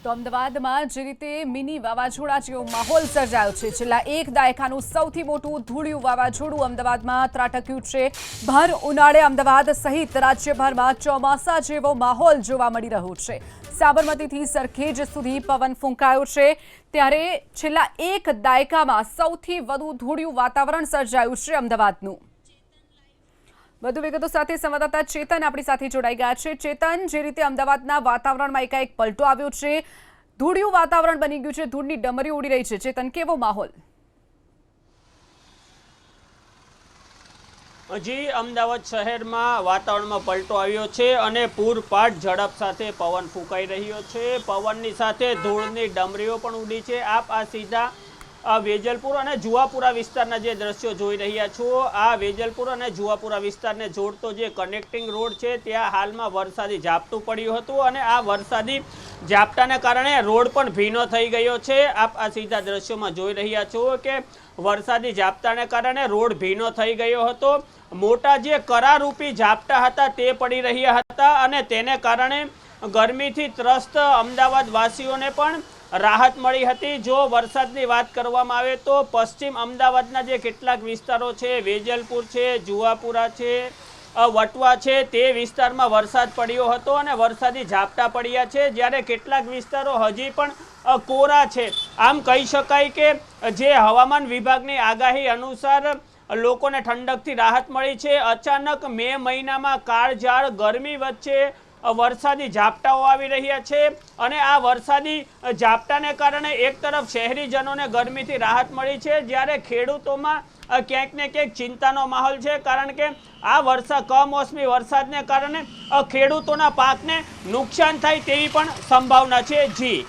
તો અમદાવાદમાં જે રીતે મિની વાવાઝોડા જેવો માહોલ સર્જાયો છે। છેલ્લા એક દાયકાનું સૌથી મોટું ધૂળિયું વાવાઝોડું અમદાવાદમાં ત્રાટક્યું છે। ભર ઉનાળે અમદાવાદ સહિત રાજ્યભરમાં ચોમાસા જેવો માહોલ જોવા મળી રહ્યો છે। સાબરમતીથી સરખેજ સુધી પવન ફૂંકાયો છે, ત્યારે છેલ્લા એક દાયકામાં સૌથી વધુ ધૂળિયું વાતાવરણ સર્જાયું છે અમદાવાદનું। વધુ વિગતો સાથે સંવાદદાતા ચેતન આપણી સાથે જોડાઈ ગયા છે। ચેતન, જે રીતે અમદાવાદના વાતાવરણમાં એકાએક પલટો આવ્યો છે, ધૂળિયું વાતાવરણ બની ગયું છે, ધૂળની ડમરીઓ ઉડી રહી છે, ચેતન, કેવો માહોલ? હજી અમદાવાદ શહેરમાં વાતાવરણમાં પલટો આવ્યો છે અને પૂરપાટ ઝડપ સાથે પવન ફૂંકાઈ રહ્યો છે। પવનની સાથે ધૂળની ડમરીઓ પણ ઉડી છે। આપ આ સીધા વેજલપુર અને જુવાપુરા વિસ્તારના જે દ્રશ્યો જોઈ રહ્યા છો, આ વેજલપુર અને જુવાપુરા વિસ્તારને જોડતો જે કનેક્ટિંગ રોડ છે, ત્યાં હાલમાં વરસાદી ઝાપટું પડ્યું હતું અને આ વરસાદી ઝાપટાને કારણે રોડ પણ ભીનો થઈ ગયો છે। આપ આ સીધા દ્રશ્યોમાં જોઈ રહ્યા છો કે વરસાદી ઝાપટાને કારણે રોડ ભીનો થઈ ગયો હતો। મોટા જે કરારૂપી ઝાપટા હતા તે પડી રહ્યા હતા અને તેને કારણે ગરમીથી ત્રસ્ત અમદાવાદ વાસીઓને પણ રાહત મળી હતી। જો વરસાદની વાત કરવામાં આવે તો પશ્ચિમ અમદાવાદના જે કેટલાક વિસ્તારો છે, વેજલપુર છે, જુવાપુરા છે, વટવા છે, તે વિસ્તારમાં વરસાદ પડ્યો હતો અને વરસાદી ઝાપટા પડ્યા છે, જ્યારે કેટલાક વિસ્તારો હજી પણ કોરા છે। આમ કહી શકાય કે જે હવામાન વિભાગની આગાહી અનુસાર લોકોને ઠંડકથી રાહત મળી છે। અચાનક મે મહિનામાં કાળઝાળ ગરમી વચ્ચે વરસાદી ઝાપટાઓ આવી રહ્યા છે અને આ વરસાદી ઝાપટાને કારણે એક તરફ શહેરીજનોને ગરમીથી રાહત મળી છે, જ્યારે ખેડૂતોમાં ક્યાંક ને ક્યાંક ચિંતાનો માહોલ છે, કારણ કે આ કમોસમી વરસાદને કારણે ખેડૂતોના પાકને નુકસાન થાય તેવી પણ સંભાવના છે। જી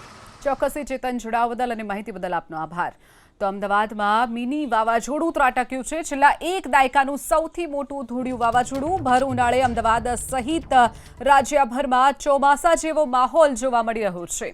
ચોક્કસથી ચેતન, જોડાવા બદલ અને માહિતી બદલ આપનો આભાર। તો અમદાવાદમાં મિની વાવાઝોડું ત્રાટક્યું છે। છેલ્લા એક દાયકાનું સૌથી મોટું ધૂળિયું વાવાઝોડું ભર ઉનાળે અમદાવાદ સહિત રાજ્યભરમાં ચોમાસા જેવો માહોલ જોવા મળી રહ્યો છે।